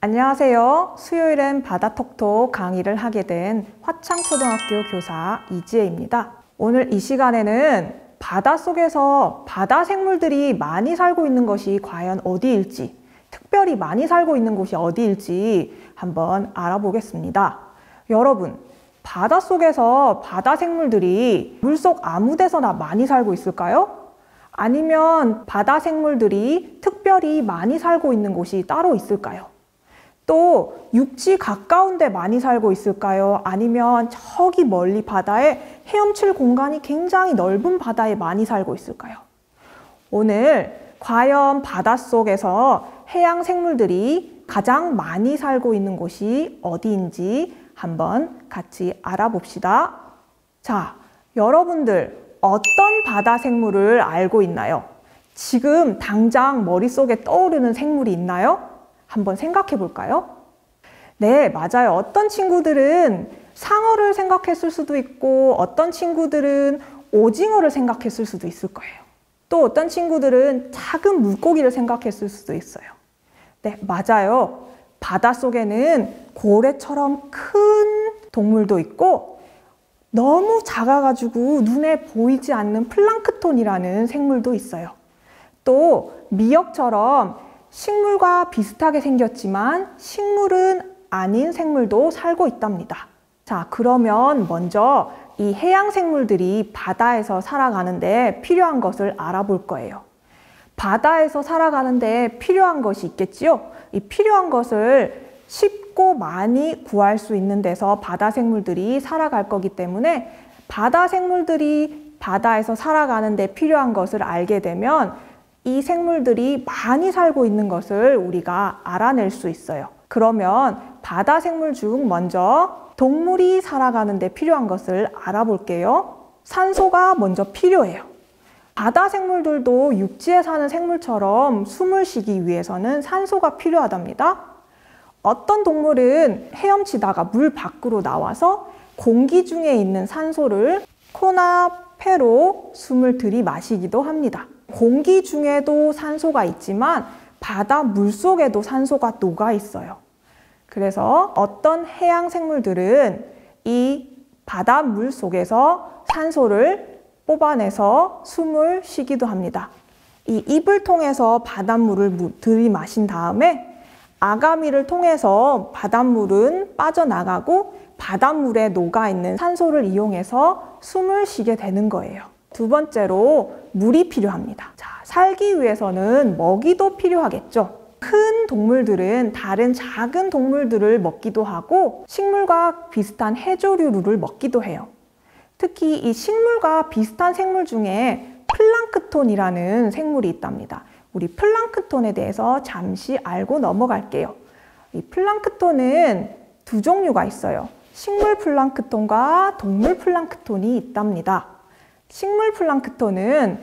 안녕하세요. 수요일엔 바다톡톡 강의를 하게 된 화창초등학교 교사 이지혜입니다. 오늘 이 시간에는 바닷속에서 바다 생물들이 많이 살고 있는 것이 과연 어디일지, 특별히 많이 살고 있는 곳이 어디일지 한번 알아보겠습니다. 여러분, 바닷속에서 바다 생물들이 물속 아무 데서나 많이 살고 있을까요? 아니면 바다 생물들이 특별히 많이 살고 있는 곳이 따로 있을까요? 또 육지 가까운 데 많이 살고 있을까요? 아니면 저기 멀리 바다에 헤엄칠 공간이 굉장히 넓은 바다에 많이 살고 있을까요? 오늘 과연 바닷속에서 해양 생물들이 가장 많이 살고 있는 곳이 어디인지 한번 같이 알아봅시다. 자, 여러분들 어떤 바다 생물을 알고 있나요? 지금 당장 머릿속에 떠오르는 생물이 있나요? 한번 생각해 볼까요? 네, 맞아요. 어떤 친구들은 상어를 생각했을 수도 있고 어떤 친구들은 오징어를 생각했을 수도 있을 거예요. 또 어떤 친구들은 작은 물고기를 생각했을 수도 있어요. 네, 맞아요. 바닷속에는 고래처럼 큰 동물도 있고 너무 작아가지고 눈에 보이지 않는 플랑크톤이라는 생물도 있어요. 또 미역처럼 식물과 비슷하게 생겼지만 식물은 아닌 생물도 살고 있답니다. 자, 그러면 먼저 이 해양 생물들이 바다에서 살아가는데 필요한 것을 알아볼 거예요. 바다에서 살아가는데 필요한 것이 있겠지요? 이 필요한 것을 쉽고 많이 구할 수 있는 데서 바다 생물들이 살아갈 거기 때문에 바다 생물들이 바다에서 살아가는데 필요한 것을 알게 되면 이 생물들이 많이 살고 있는 것을 우리가 알아낼 수 있어요. 그러면 바다 생물 중 먼저 동물이 살아가는 데 필요한 것을 알아볼게요. 산소가 먼저 필요해요. 바다 생물들도 육지에 사는 생물처럼 숨을 쉬기 위해서는 산소가 필요하답니다. 어떤 동물은 헤엄치다가 물 밖으로 나와서 공기 중에 있는 산소를 코나 폐로 숨을 들이마시기도 합니다. 공기 중에도 산소가 있지만 바다 물속에도 산소가 녹아 있어요. 그래서 어떤 해양 생물들은 이 바닷물 속에서 산소를 뽑아내서 숨을 쉬기도 합니다. 이 입을 통해서 바닷물을 들이마신 다음에 아가미를 통해서 바닷물은 빠져나가고 바닷물에 녹아있는 산소를 이용해서 숨을 쉬게 되는 거예요. 두 번째로 물이 필요합니다. 자, 살기 위해서는 먹이도 필요하겠죠. 큰 동물들은 다른 작은 동물들을 먹기도 하고 식물과 비슷한 해조류를 먹기도 해요. 특히 이 식물과 비슷한 생물 중에 플랑크톤이라는 생물이 있답니다. 우리 플랑크톤에 대해서 잠시 알고 넘어갈게요. 이 플랑크톤은 두 종류가 있어요. 식물 플랑크톤과 동물 플랑크톤이 있답니다. 식물 플랑크톤은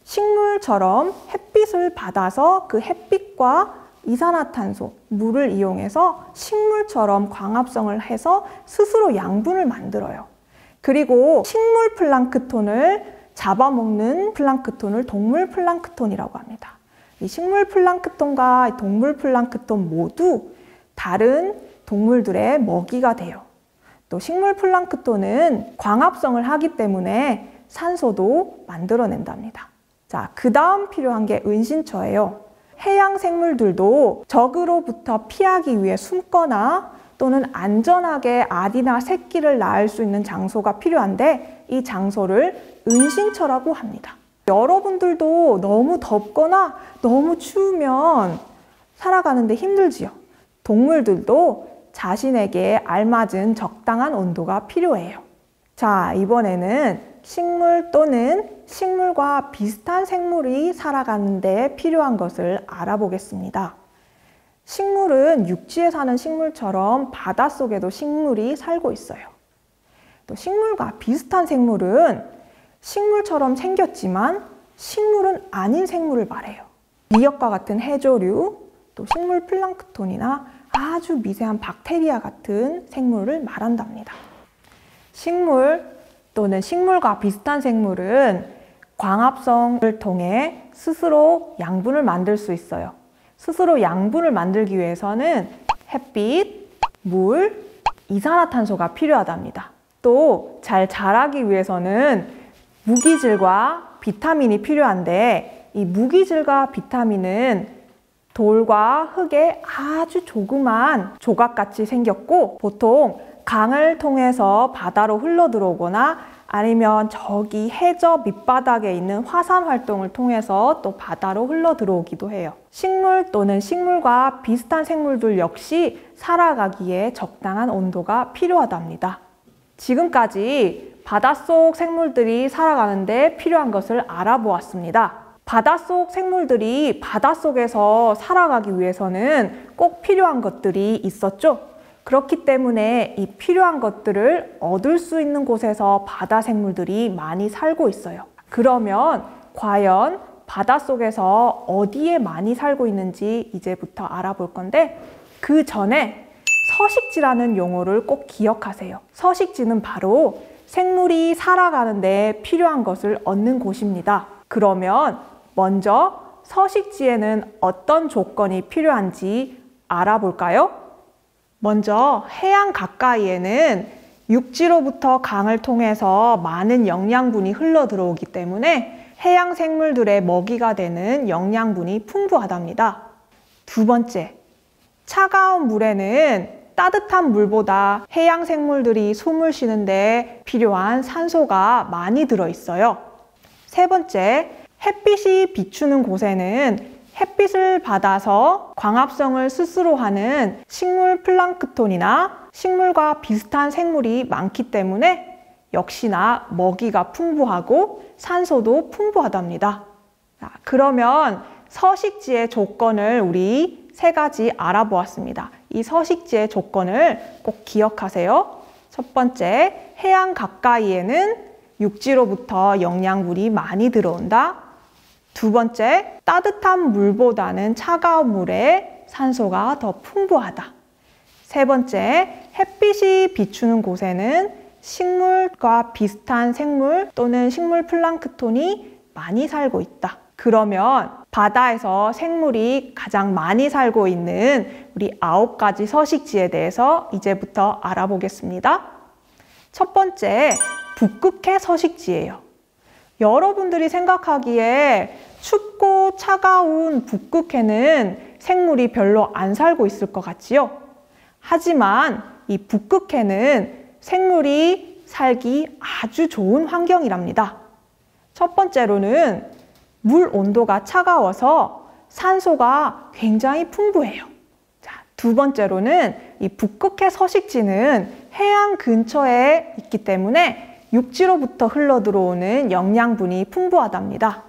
식물처럼 햇빛을 받아서 그 햇빛과 이산화탄소, 물을 이용해서 식물처럼 광합성을 해서 스스로 양분을 만들어요. 그리고 식물 플랑크톤을 잡아먹는 플랑크톤을 동물 플랑크톤이라고 합니다. 이 식물 플랑크톤과 동물 플랑크톤 모두 다른 동물들의 먹이가 돼요. 또 식물 플랑크톤은 광합성을 하기 때문에 산소도 만들어낸답니다. 자, 그 다음 필요한 게 은신처예요. 해양 생물들도 적으로부터 피하기 위해 숨거나 또는 안전하게 알이나 새끼를 낳을 수 있는 장소가 필요한데 이 장소를 은신처라고 합니다. 여러분들도 너무 덥거나 너무 추우면 살아가는데 힘들지요. 동물들도 자신에게 알맞은 적당한 온도가 필요해요. 자, 이번에는 식물 또는 식물과 비슷한 생물이 살아가는 데 필요한 것을 알아보겠습니다. 식물은 육지에 사는 식물처럼 바닷속에도 식물이 살고 있어요. 또 식물과 비슷한 생물은 식물처럼 생겼지만 식물은 아닌 생물을 말해요. 미역과 같은 해조류, 또 식물 플랑크톤이나 아주 미세한 박테리아 같은 생물을 말한답니다. 식물 또는 식물과 비슷한 생물은 광합성을 통해 스스로 양분을 만들 수 있어요. 스스로 양분을 만들기 위해서는 햇빛, 물, 이산화탄소가 필요하답니다. 또 잘 자라기 위해서는 무기질과 비타민이 필요한데 이 무기질과 비타민은 돌과 흙에 아주 조그만 조각같이 생겼고 보통 강을 통해서 바다로 흘러 들어오거나 아니면 저기 해저 밑바닥에 있는 화산 활동을 통해서 또 바다로 흘러 들어오기도 해요. 식물 또는 식물과 비슷한 생물들 역시 살아가기에 적당한 온도가 필요하답니다. 지금까지 바닷속 생물들이 살아가는데 필요한 것을 알아보았습니다. 바닷속 생물들이 바닷속에서 살아가기 위해서는 꼭 필요한 것들이 있었죠. 그렇기 때문에 이 필요한 것들을 얻을 수 있는 곳에서 바다 생물들이 많이 살고 있어요. 그러면 과연 바닷속에서 어디에 많이 살고 있는지 이제부터 알아볼 건데 그 전에 서식지라는 용어를 꼭 기억하세요. 서식지는 바로 생물이 살아가는데 필요한 것을 얻는 곳입니다. 그러면 먼저 서식지에는 어떤 조건이 필요한지 알아볼까요? 먼저 해안 가까이에는 육지로부터 강을 통해서 많은 영양분이 흘러 들어오기 때문에 해양 생물들의 먹이가 되는 영양분이 풍부하답니다. 두 번째, 차가운 물에는 따뜻한 물보다 해양 생물들이 숨을 쉬는데 필요한 산소가 많이 들어있어요. 세 번째, 햇빛이 비추는 곳에는 햇빛을 받아서 광합성을 스스로 하는 식물 플랑크톤이나 식물과 비슷한 생물이 많기 때문에 역시나 먹이가 풍부하고 산소도 풍부하답니다. 그러면 서식지의 조건을 우리 세 가지 알아보았습니다. 이 서식지의 조건을 꼭 기억하세요. 첫 번째, 해안 가까이에는 육지로부터 영양분이 많이 들어온다. 두 번째, 따뜻한 물보다는 차가운 물에 산소가 더 풍부하다. 세 번째, 햇빛이 비추는 곳에는 식물과 비슷한 생물 또는 식물 플랑크톤이 많이 살고 있다. 그러면 바다에서 생물이 가장 많이 살고 있는 우리 9가지 서식지에 대해서 이제부터 알아보겠습니다. 첫 번째, 북극해 서식지예요. 여러분들이 생각하기에 춥고 차가운 북극해는 생물이 별로 안 살고 있을 것 같지요? 하지만 이 북극해는 생물이 살기 아주 좋은 환경이랍니다. 첫 번째로는 물 온도가 차가워서 산소가 굉장히 풍부해요. 두 번째로는 이 북극해 서식지는 해안 근처에 있기 때문에 육지로부터 흘러 들어오는 영양분이 풍부하답니다.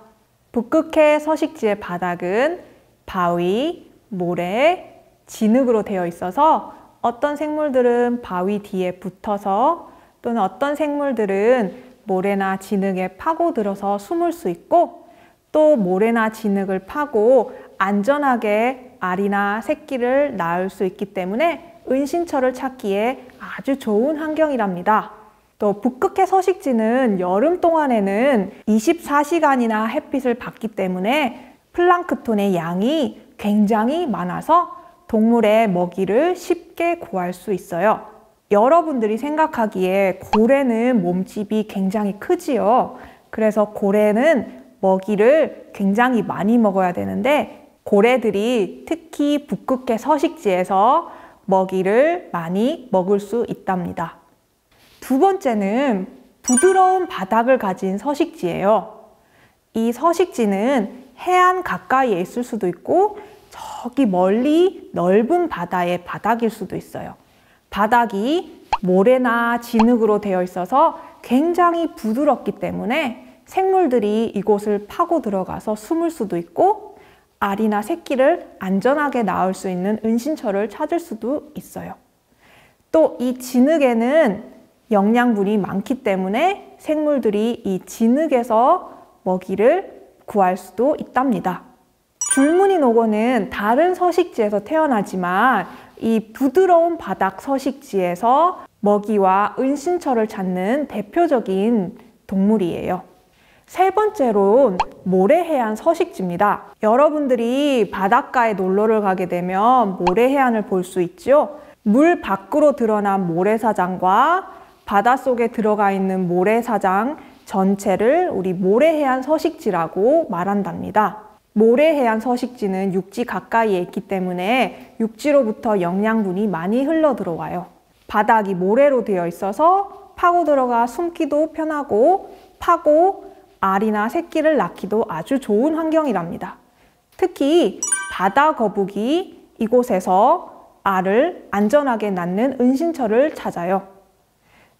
북극해 서식지의 바닥은 바위, 모래, 진흙으로 되어 있어서 어떤 생물들은 바위 뒤에 붙어서 또는 어떤 생물들은 모래나 진흙에 파고들어서 숨을 수 있고 또 모래나 진흙을 파고 안전하게 알이나 새끼를 낳을 수 있기 때문에 은신처를 찾기에 아주 좋은 환경이랍니다. 또 북극해 서식지는 여름 동안에는 24시간이나 햇빛을 받기 때문에 플랑크톤의 양이 굉장히 많아서 동물의 먹이를 쉽게 구할 수 있어요. 여러분들이 생각하기에 고래는 몸집이 굉장히 크지요. 그래서 고래는 먹이를 굉장히 많이 먹어야 되는데 고래들이 특히 북극해 서식지에서 먹이를 많이 먹을 수 있답니다. 두 번째는 부드러운 바닥을 가진 서식지예요. 이 서식지는 해안 가까이에 있을 수도 있고 저기 멀리 넓은 바다의 바닥일 수도 있어요. 바닥이 모래나 진흙으로 되어 있어서 굉장히 부드럽기 때문에 생물들이 이곳을 파고 들어가서 숨을 수도 있고 알이나 새끼를 안전하게 낳을 수 있는 은신처를 찾을 수도 있어요. 또 이 진흙에는 영양분이 많기 때문에 생물들이 이 진흙에서 먹이를 구할 수도 있답니다. 줄무늬 노고는 다른 서식지에서 태어나지만 이 부드러운 바닥 서식지에서 먹이와 은신처를 찾는 대표적인 동물이에요. 세 번째로는 모래해안 서식지입니다. 여러분들이 바닷가에 놀러를 가게 되면 모래해안을 볼 수 있죠. 물 밖으로 드러난 모래사장과 바닷속에 들어가 있는 모래사장 전체를 우리 모래해안 서식지라고 말한답니다. 모래해안 서식지는 육지 가까이에 있기 때문에 육지로부터 영양분이 많이 흘러 들어와요. 바닥이 모래로 되어 있어서 파고 들어가 숨기도 편하고 파고 알이나 새끼를 낳기도 아주 좋은 환경이랍니다. 특히 바다 거북이 이곳에서 알을 안전하게 낳는 은신처를 찾아요.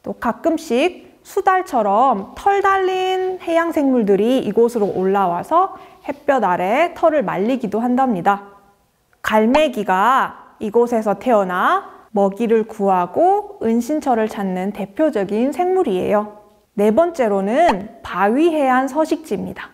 또 가끔씩 수달처럼 털 달린 해양 생물들이 이곳으로 올라와서 햇볕 아래 털을 말리기도 한답니다. 갈매기가 이곳에서 태어나 먹이를 구하고 은신처를 찾는 대표적인 생물이에요. 네 번째로는 바위해안 서식지입니다.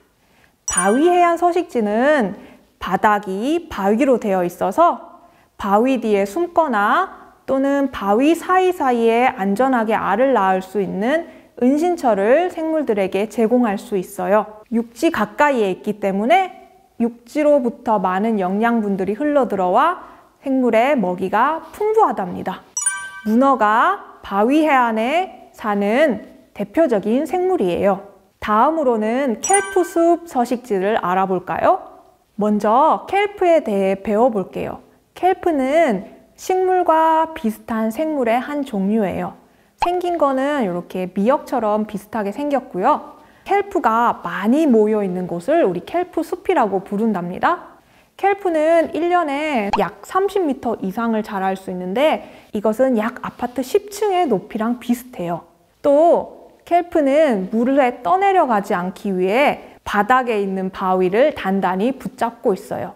바위해안 서식지는 바닥이 바위로 되어 있어서 바위 뒤에 숨거나 또는 바위 사이사이에 안전하게 알을 낳을 수 있는 은신처를 생물들에게 제공할 수 있어요. 육지 가까이에 있기 때문에 육지로부터 많은 영양분들이 흘러들어와 생물의 먹이가 풍부하답니다. 문어가 바위 해안에 사는 대표적인 생물이에요. 다음으로는 켈프숲 서식지를 알아볼까요? 먼저 켈프에 대해 배워볼게요. 켈프는 식물과 비슷한 생물의 한 종류예요. 생긴 거는 이렇게 미역처럼 비슷하게 생겼고요. 켈프가 많이 모여 있는 곳을 우리 켈프 숲이라고 부른답니다. 켈프는 1년에 약 30m 이상을 자랄 수 있는데 이것은 약 아파트 10층의 높이랑 비슷해요. 또 켈프는 물에 떠내려가지 않기 위해 바닥에 있는 바위를 단단히 붙잡고 있어요.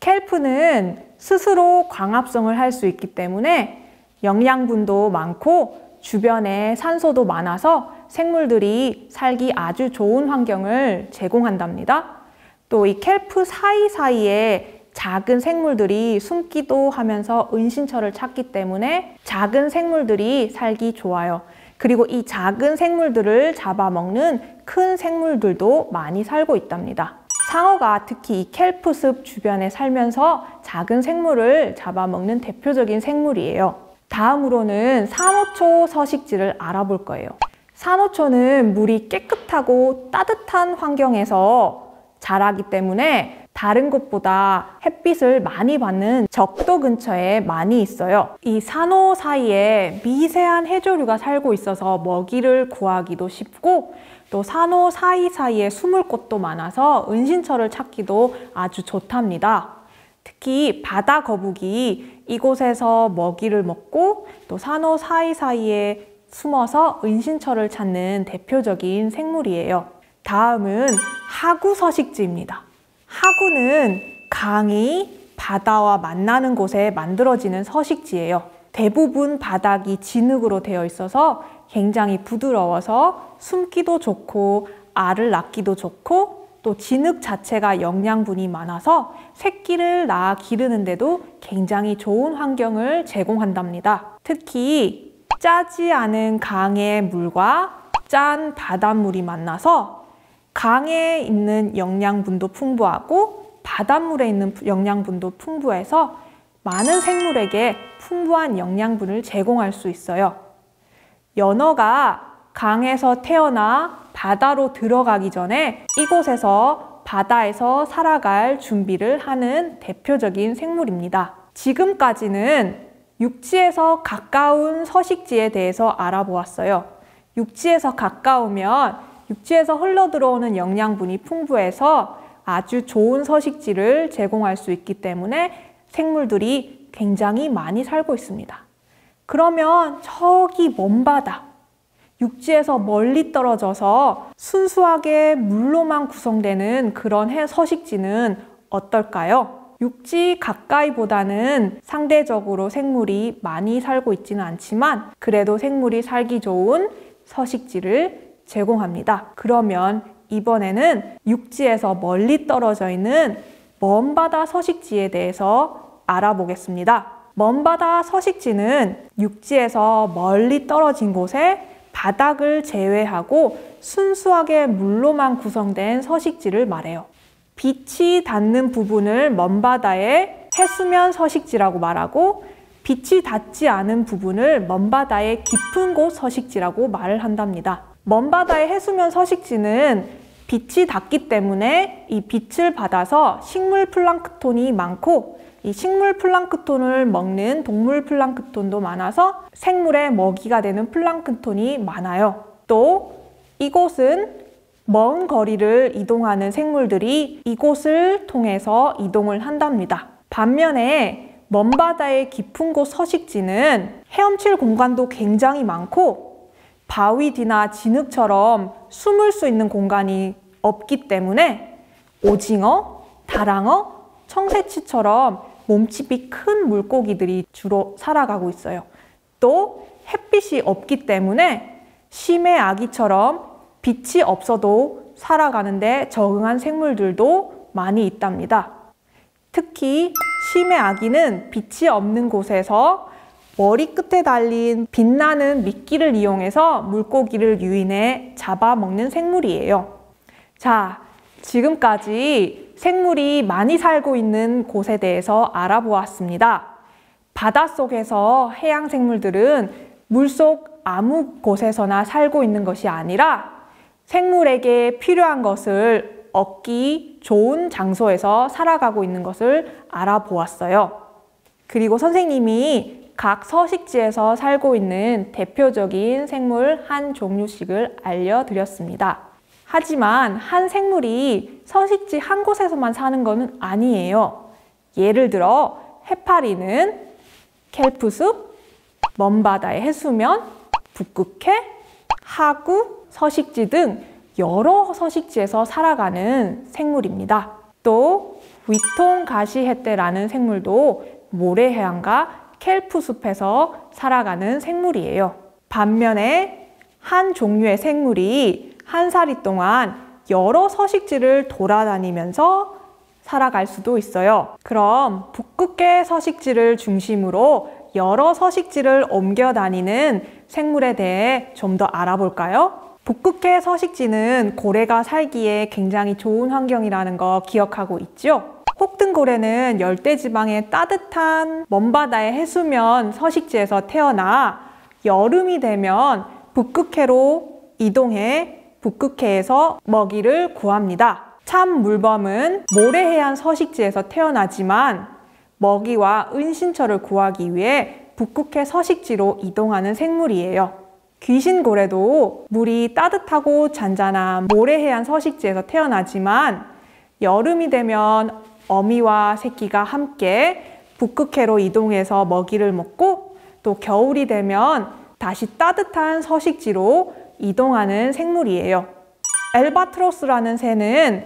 켈프는 스스로 광합성을 할 수 있기 때문에 영양분도 많고 주변에 산소도 많아서 생물들이 살기 아주 좋은 환경을 제공한답니다. 또 이 켈프 사이사이에 작은 생물들이 숨기도 하면서 은신처를 찾기 때문에 작은 생물들이 살기 좋아요. 그리고 이 작은 생물들을 잡아먹는 큰 생물들도 많이 살고 있답니다. 상어가 특히 이 켈프숲 주변에 살면서 작은 생물을 잡아먹는 대표적인 생물이에요. 다음으로는 산호초 서식지를 알아볼 거예요. 산호초는 물이 깨끗하고 따뜻한 환경에서 자라기 때문에 다른 곳보다 햇빛을 많이 받는 적도 근처에 많이 있어요. 이 산호 사이에 미세한 해조류가 살고 있어서 먹이를 구하기도 쉽고 또 산호 사이사이에 숨을 곳도 많아서 은신처를 찾기도 아주 좋답니다. 특히 바다 거북이 이곳에서 먹이를 먹고 또 산호 사이사이에 숨어서 은신처를 찾는 대표적인 생물이에요. 다음은 하구 서식지입니다. 하구는 강이 바다와 만나는 곳에 만들어지는 서식지예요. 대부분 바닥이 진흙으로 되어 있어서 굉장히 부드러워서 숨기도 좋고 알을 낳기도 좋고 또 진흙 자체가 영양분이 많아서 새끼를 낳아 기르는데도 굉장히 좋은 환경을 제공한답니다. 특히 짜지 않은 강의 물과 짠 바닷물이 만나서 강에 있는 영양분도 풍부하고 바닷물에 있는 영양분도 풍부해서 많은 생물에게 풍부한 영양분을 제공할 수 있어요. 연어가 강에서 태어나 바다로 들어가기 전에 이곳에서 바다에서 살아갈 준비를 하는 대표적인 생물입니다. 지금까지는 육지에서 가까운 서식지에 대해서 알아보았어요. 육지에서 가까우면 육지에서 흘러들어오는 영양분이 풍부해서 아주 좋은 서식지를 제공할 수 있기 때문에 생물들이 굉장히 많이 살고 있습니다. 그러면 저기 먼 바다, 육지에서 멀리 떨어져서 순수하게 물로만 구성되는 그런 서식지는 어떨까요? 육지 가까이보다는 상대적으로 생물이 많이 살고 있지는 않지만 그래도 생물이 살기 좋은 서식지를 제공합니다. 그러면 이번에는 육지에서 멀리 떨어져 있는 먼바다 서식지에 대해서 알아보겠습니다. 먼바다 서식지는 육지에서 멀리 떨어진 곳에 바닥을 제외하고 순수하게 물로만 구성된 서식지를 말해요. 빛이 닿는 부분을 먼바다의 해수면 서식지라고 말하고 빛이 닿지 않은 부분을 먼바다의 깊은 곳 서식지라고 말을 한답니다. 먼바다의 해수면 서식지는 빛이 닿기 때문에 이 빛을 받아서 식물 플랑크톤이 많고 이 식물 플랑크톤을 먹는 동물 플랑크톤도 많아서 생물의 먹이가 되는 플랑크톤이 많아요. 또 이곳은 먼 거리를 이동하는 생물들이 이곳을 통해서 이동을 한답니다. 반면에 먼바다의 깊은 곳 서식지는 헤엄칠 공간도 굉장히 많고 바위 뒤나 진흙처럼 숨을 수 있는 공간이 없기 때문에 오징어, 다랑어, 청새치처럼 몸집이 큰 물고기들이 주로 살아가고 있어요. 또 햇빛이 없기 때문에 심해 아기처럼 빛이 없어도 살아가는데 적응한 생물들도 많이 있답니다. 특히 심해 아기는 빛이 없는 곳에서 머리끝에 달린 빛나는 미끼를 이용해서 물고기를 유인해 잡아먹는 생물이에요. 자, 지금까지 생물이 많이 살고 있는 곳에 대해서 알아보았습니다. 바닷속에서 해양 생물들은 물속 아무 곳에서나 살고 있는 것이 아니라 생물에게 필요한 것을 얻기 좋은 장소에서 살아가고 있는 것을 알아보았어요. 그리고 선생님이 각 서식지에서 살고 있는 대표적인 생물 한 종류씩을 알려드렸습니다. 하지만 한 생물이 서식지 한 곳에서만 사는 것은 아니에요. 예를 들어 해파리는 켈프숲, 먼바다의 해수면, 북극해, 하구, 서식지 등 여러 서식지에서 살아가는 생물입니다. 또 위통가시해떼라는 생물도 모래해안과 켈프숲에서 살아가는 생물이에요. 반면에 한 종류의 생물이 한 사리 동안 여러 서식지를 돌아다니면서 살아갈 수도 있어요. 그럼 북극해 서식지를 중심으로 여러 서식지를 옮겨 다니는 생물에 대해 좀 더 알아볼까요? 북극해 서식지는 고래가 살기에 굉장히 좋은 환경이라는 거 기억하고 있죠? 혹등고래는 열대지방의 따뜻한 먼바다의 해수면 서식지에서 태어나 여름이 되면 북극해로 이동해 북극해에서 먹이를 구합니다. 참물범은 모래해안 서식지에서 태어나지만 먹이와 은신처를 구하기 위해 북극해 서식지로 이동하는 생물이에요. 귀신고래도 물이 따뜻하고 잔잔한 모래해안 서식지에서 태어나지만 여름이 되면 어미와 새끼가 함께 북극해로 이동해서 먹이를 먹고 또 겨울이 되면 다시 따뜻한 서식지로 이동하는 생물이에요. 엘바트로스라는 새는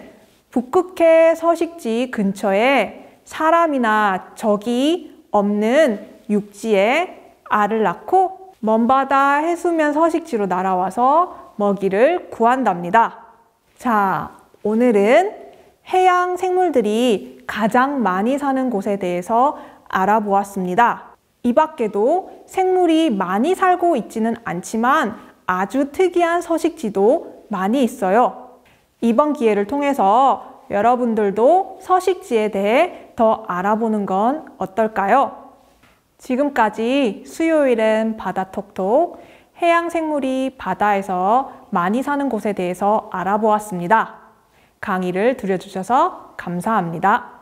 북극해 서식지 근처에 사람이나 적이 없는 육지에 알을 낳고 먼바다 해수면 서식지로 날아와서 먹이를 구한답니다. 자, 오늘은 해양 생물들이 가장 많이 사는 곳에 대해서 알아보았습니다. 이 밖에도 생물이 많이 살고 있지는 않지만 아주 특이한 서식지도 많이 있어요. 이번 기회를 통해서 여러분들도 서식지에 대해 더 알아보는 건 어떨까요? 지금까지 수요일엔 바다톡톡 해양 생물이 바다에서 많이 사는 곳에 대해서 알아보았습니다. 강의를 들려주셔서 감사합니다.